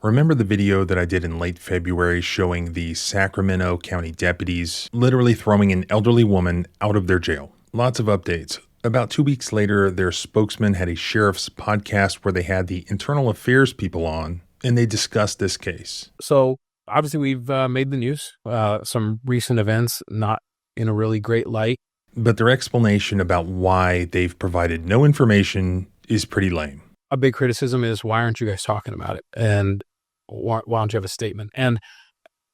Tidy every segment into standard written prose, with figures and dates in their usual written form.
Remember the video that I did in late February showing the Sacramento County deputies literally throwing an elderly woman out of their jail? Lots of updates. About 2 weeks later, their spokesman had a sheriff's podcast where they had the internal affairs people on, and they discussed this case. So obviously we've made the news, some recent events, not in a really great light. But their explanation about why they've provided no information is pretty lame. A big criticism is, why aren't you guys talking about it? And why don't you have a statement? And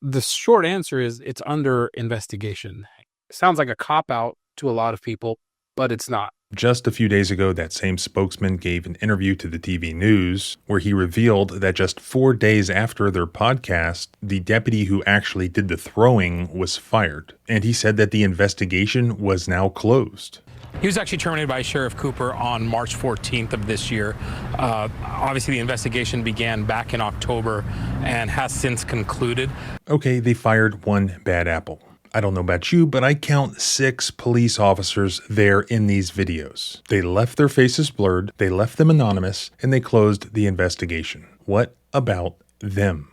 the short answer is, it's under investigation. It sounds like a cop-out to a lot of people, but it's not. Just a few days ago, that same spokesman gave an interview to the TV news where he revealed that just 4 days after their podcast, the deputy who actually did the throwing was fired. And he said that the investigation was now closed. He was actually terminated by Sheriff Cooper on March 14th of this year. Obviously, the investigation began back in October and has since concluded. Okay, they fired one bad apple. I don't know about you, but I count 6 police officers there in these videos. They left their faces blurred, they left them anonymous, and they closed the investigation. What about them?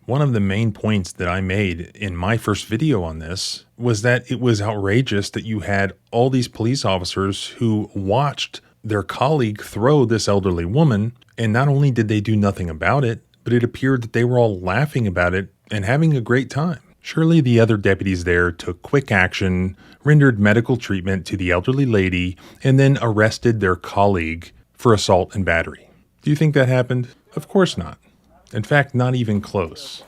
One of the main points that I made in my first video on this was that it was outrageous that you had all these police officers who watched their colleague throw this elderly woman, and not only did they do nothing about it, but it appeared that they were all laughing about it and having a great time. Surely the other deputies there took quick action, rendered medical treatment to the elderly lady, and then arrested their colleague for assault and battery. Do you think that happened? Of course not. In fact, not even close.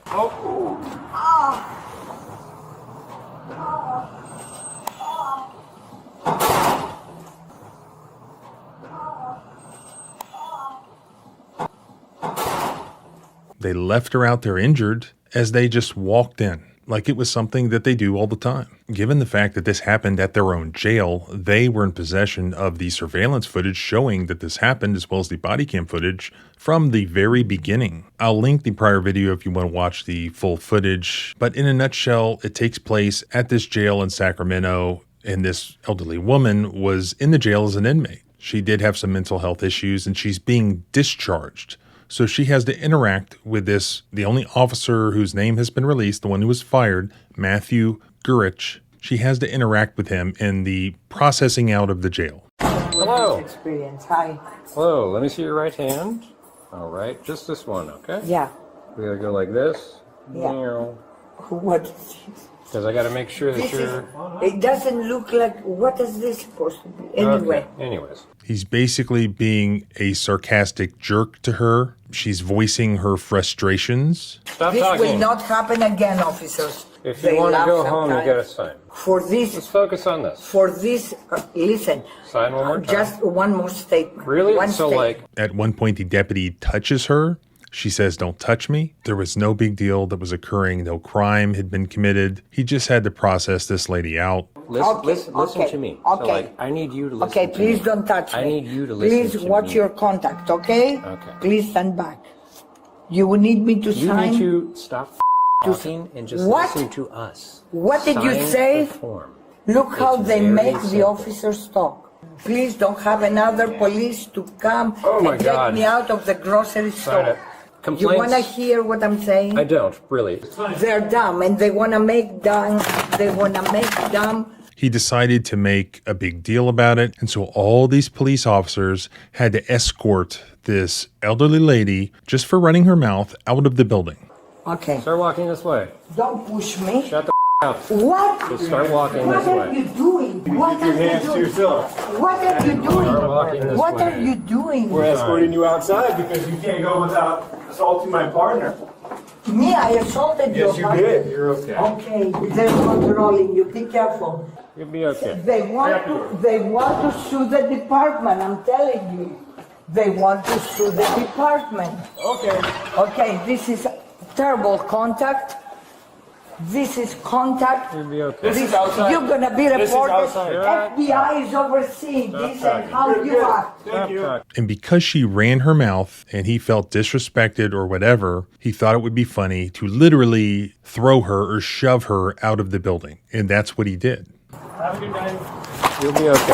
They left her out there injured as they just walked in, like it was something that they do all the time. Given the fact that this happened at their own jail, they were in possession of the surveillance footage showing that this happened, as well as the body cam footage from the very beginning. I'll link the prior video if you want to watch the full footage, but in a nutshell, it takes place at this jail in Sacramento, and this elderly woman was in the jail as an inmate. She did have some mental health issues, and she's being discharged. So she has to interact with the only officer whose name has been released, the one who was fired, Matthew Gurich. She has to interact with him in the processing out of the jail. Hello. Experience. Hi. Hello, let me see your right hand. All right, just this one, okay? Yeah. We gotta go like this. Yeah. What is this? Because I gotta make sure that It doesn't look like, what is this supposed to be? Anyway. Okay. Anyways. He's basically being a sarcastic jerk to her. She's voicing her frustrations. Stop This talking. will not happen again, officers. If you They want to laugh go home, you sometimes. gotta sign. For Let's this, focus on this. listen. Sign one more time. Just one more statement. Really? One So statement. like, At one point, the deputy touches her. She says, "Don't touch me." There was no big deal that was occurring. No crime had been committed. He just had to process this lady out. listen okay, to me. Okay. So like, I need you to listen Okay, to please me. don't touch me. I need you to listen Please to me. watch your contact, okay? Okay. Please stand back. You will need me to You sign. need to stop talking and just What? listen to us. What did you Sign say? the form. Look how It's they very make the simple. officers talk. Please don't have another police to come Oh my and get God. me out of the grocery store. it. You Complaints? want to hear what I'm saying? I don't, really. They're dumb and they want to make dumb. They want to make dumb. He decided to make a big deal about it, and so all these police officers had to escort this elderly lady, just for running her mouth, out of the building. Okay. Start walking this way. Don't push me. Shut the up. What? Just start walking What this are way. you doing? What are you doing? What are you Start walking doing? this What way. are you doing? We're escorting you outside because you can't go without assaulting my partner. Me, I assaulted you. Yes, you did. You're okay. Okay, they're controlling you. Be careful. You'll be okay. They want to sue the department. I'm telling you. They want to sue the department. Okay. Okay, this is terrible contact. This is contact. You'll be okay. This is outside. You're gonna be This is reported. outside. FBI is overseeing this and how you are. Thank you. And because she ran her mouth and he felt disrespected or whatever, he thought it would be funny to literally throw her or shove her out of the building. And that's what he did. Have a good night. You'll be okay.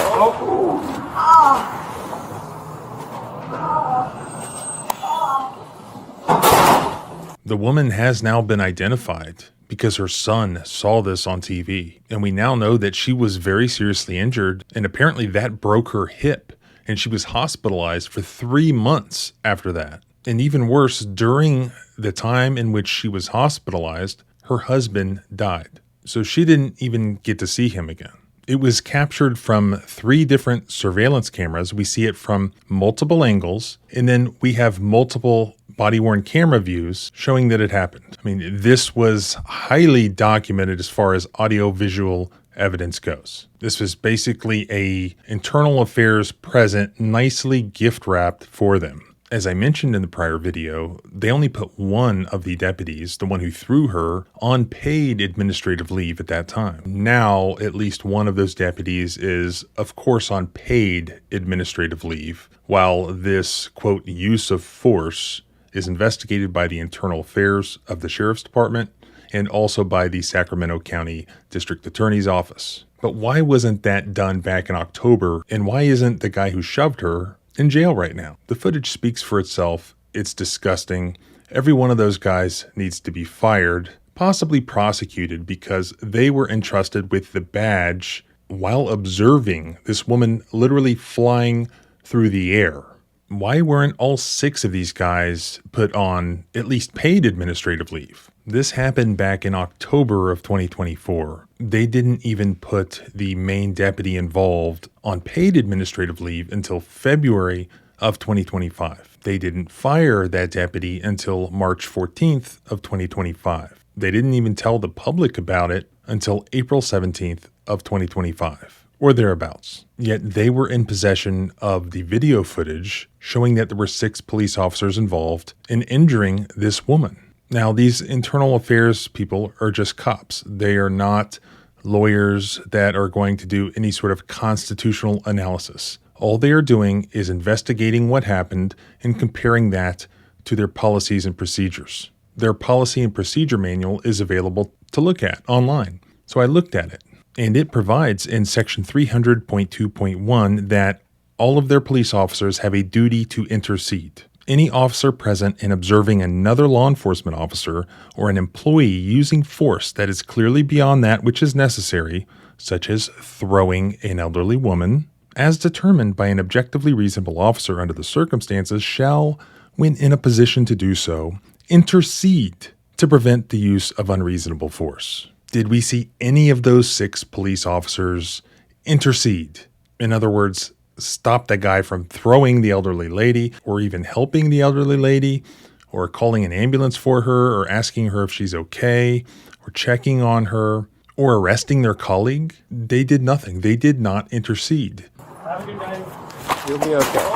The woman has now been identified because her son saw this on TV. And we now know that she was very seriously injured, and apparently that broke her hip, and she was hospitalized for 3 months after that. And even worse, during the time in which she was hospitalized, her husband died. So she didn't even get to see him again. It was captured from 3 different surveillance cameras. We see it from multiple angles, and then we have multiple body-worn camera views showing that it happened. I mean, this was highly documented as far as audio-visual evidence goes. This was basically a internal affairs present, nicely gift-wrapped for them. As I mentioned in the prior video, they only put one of the deputies, the one who threw her, on paid administrative leave at that time. Now, at least one of those deputies is, of course, on paid administrative leave, while this, quote, use of force is investigated by the internal affairs of the sheriff's department and also by the Sacramento County District Attorney's Office. But why wasn't that done back in October, and why isn't the guy who shoved her in jail right now? The footage speaks for itself. It's disgusting. Every one of those guys needs to be fired, possibly prosecuted, because they were entrusted with the badge while observing this woman literally flying through the air. Why weren't all 6 of these guys put on at least paid administrative leave? This happened back in October of 2024. They didn't even put the main deputy involved on paid administrative leave until February of 2025. They didn't fire that deputy until March 14th of 2025. They didn't even tell the public about it until April 17th of 2025. Or thereabouts. Yet they were in possession of the video footage showing that there were 6 police officers involved in injuring this woman. Now, these internal affairs people are just cops. They are not lawyers that are going to do any sort of constitutional analysis. All they are doing is investigating what happened and comparing that to their policies and procedures. Their policy and procedure manual is available to look at online. So I looked at it. And it provides in section 300.2.1 that all of their police officers have a duty to intercede. Any officer present in observing another law enforcement officer or an employee using force that is clearly beyond that which is necessary, such as throwing an elderly woman, as determined by an objectively reasonable officer under the circumstances, shall, when in a position to do so, intercede to prevent the use of unreasonable force. Did we see any of those 6 police officers intercede? In other words, stop the guy from throwing the elderly lady, or even helping the elderly lady, or calling an ambulance for her, or asking her if she's okay, or checking on her, or arresting their colleague? They did nothing. They did not intercede. Have a good night. You'll be okay.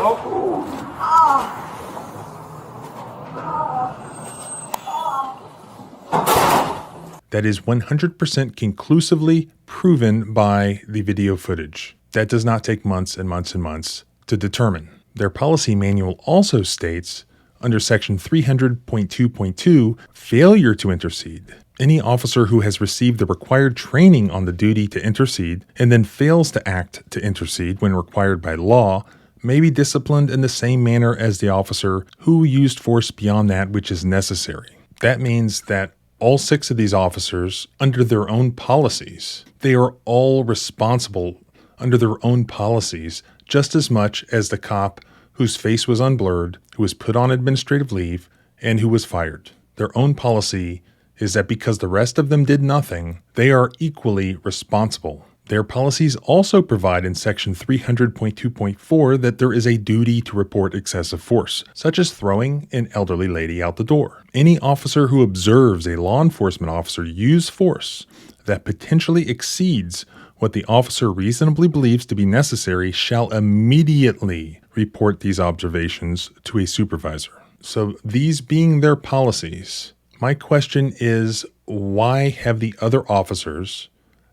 That is 100% conclusively proven by the video footage. That does not take months and months and months to determine. Their policy manual also states, under section 300.2.2, failure to intercede. Any officer who has received the required training on the duty to intercede and then fails to act to intercede when required by law may be disciplined in the same manner as the officer who used force beyond that which is necessary. That means that all 6 of these officers, under their own policies, they are all responsible under their own policies just as much as the cop whose face was unblurred, who was put on administrative leave, and who was fired. Their own policy is that because the rest of them did nothing, they are equally responsible. Their policies also provide in section 300.2.4 that there is a duty to report excessive force, such as throwing an elderly lady out the door. Any officer who observes a law enforcement officer use force that potentially exceeds what the officer reasonably believes to be necessary shall immediately report these observations to a supervisor. So these being their policies, my question is, why have the other officers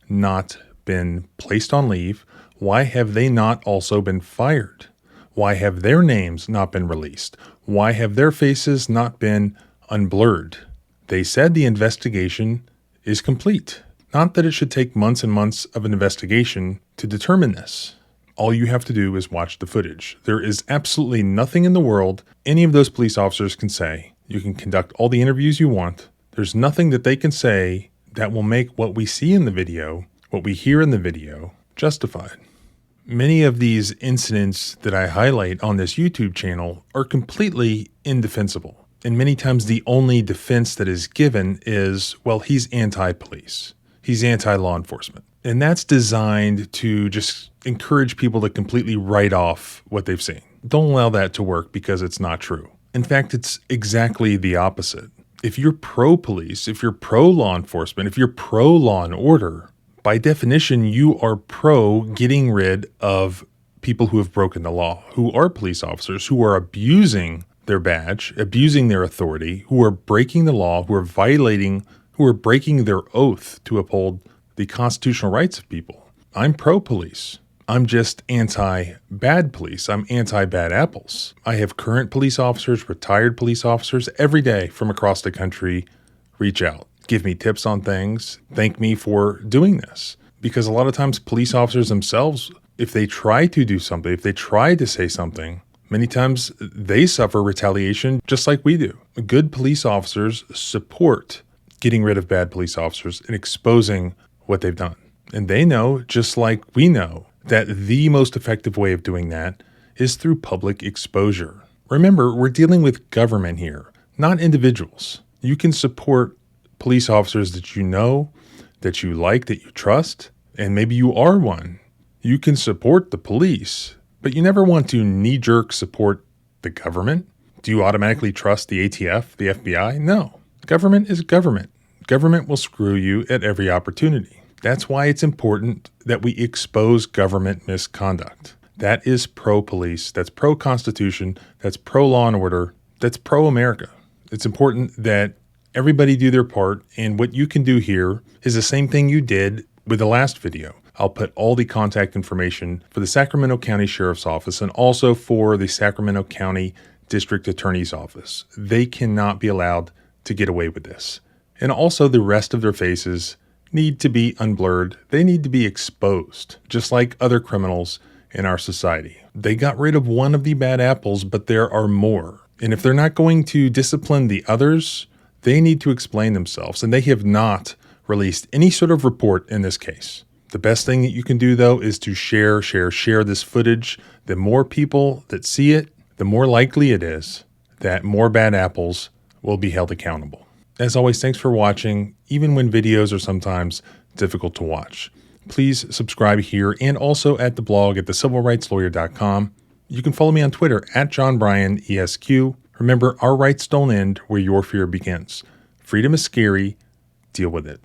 not been placed on leave? Why have they not also been fired? Why have their names not been released? Why have their faces not been unblurred? They said the investigation is complete. Not that it should take months and months of an investigation to determine this. All you have to do is watch the footage. There is absolutely nothing in the world any of those police officers can say You can conduct all the interviews you want. There's nothing that they can say that will make what we see in the video, what we hear in the video, justified. Many of these incidents that I highlight on this YouTube channel are completely indefensible. And many times the only defense that is given is, well, he's anti-police. He's anti-law enforcement. And that's designed to just encourage people to completely write off what they've seen. Don't allow that to work because it's not true. In fact, it's exactly the opposite. If you're pro-police, if you're pro-law enforcement, if you're pro-law and order, by definition, you are pro getting rid of people who have broken the law, who are police officers, who are abusing their badge, abusing their authority, who are breaking the law, who are breaking their oath to uphold the constitutional rights of people. I'm pro-police. I'm just anti-bad police. I'm anti-bad apples. I have current police officers, retired police officers every day from across the country reach out, give me tips on things, thank me for doing this. Because a lot of times police officers themselves, if they try to do something, if they try to say something, many times they suffer retaliation just like we do. Good police officers support getting rid of bad police officers and exposing what they've done. And they know, just like we know, that the most effective way of doing that is through public exposure. Remember, we're dealing with government here, not individuals. You can support police officers that you know, that you like, that you trust, and maybe you are one. You can support the police, but you never want to knee-jerk support the government. Do you automatically trust the ATF, the FBI? No. Government is government. Government will screw you at every opportunity. That's why it's important that we expose government misconduct. That is pro-police, that's pro-constitution, that's pro-law and order, that's pro-America. It's important that everybody do their part, and what you can do here is the same thing you did with the last video. I'll put all the contact information for the Sacramento County Sheriff's Office and also for the Sacramento County District Attorney's Office. They cannot be allowed to get away with this. And also the rest of their faces need to be unblurred. They need to be exposed, just like other criminals in our society. They got rid of one of the bad apples, but there are more. And if they're not going to discipline the others, they need to explain themselves. And they have not released any sort of report in this case. The best thing that you can do, though, is to share this footage. The more people that see it, the more likely it is that more bad apples will be held accountable. As always, thanks for watching, even when videos are sometimes difficult to watch. Please subscribe here and also at the blog at thecivilrightslawyer.com. You can follow me on Twitter at JohnBryanESQ. Remember, our rights don't end where your fear begins. Freedom is scary. Deal with it.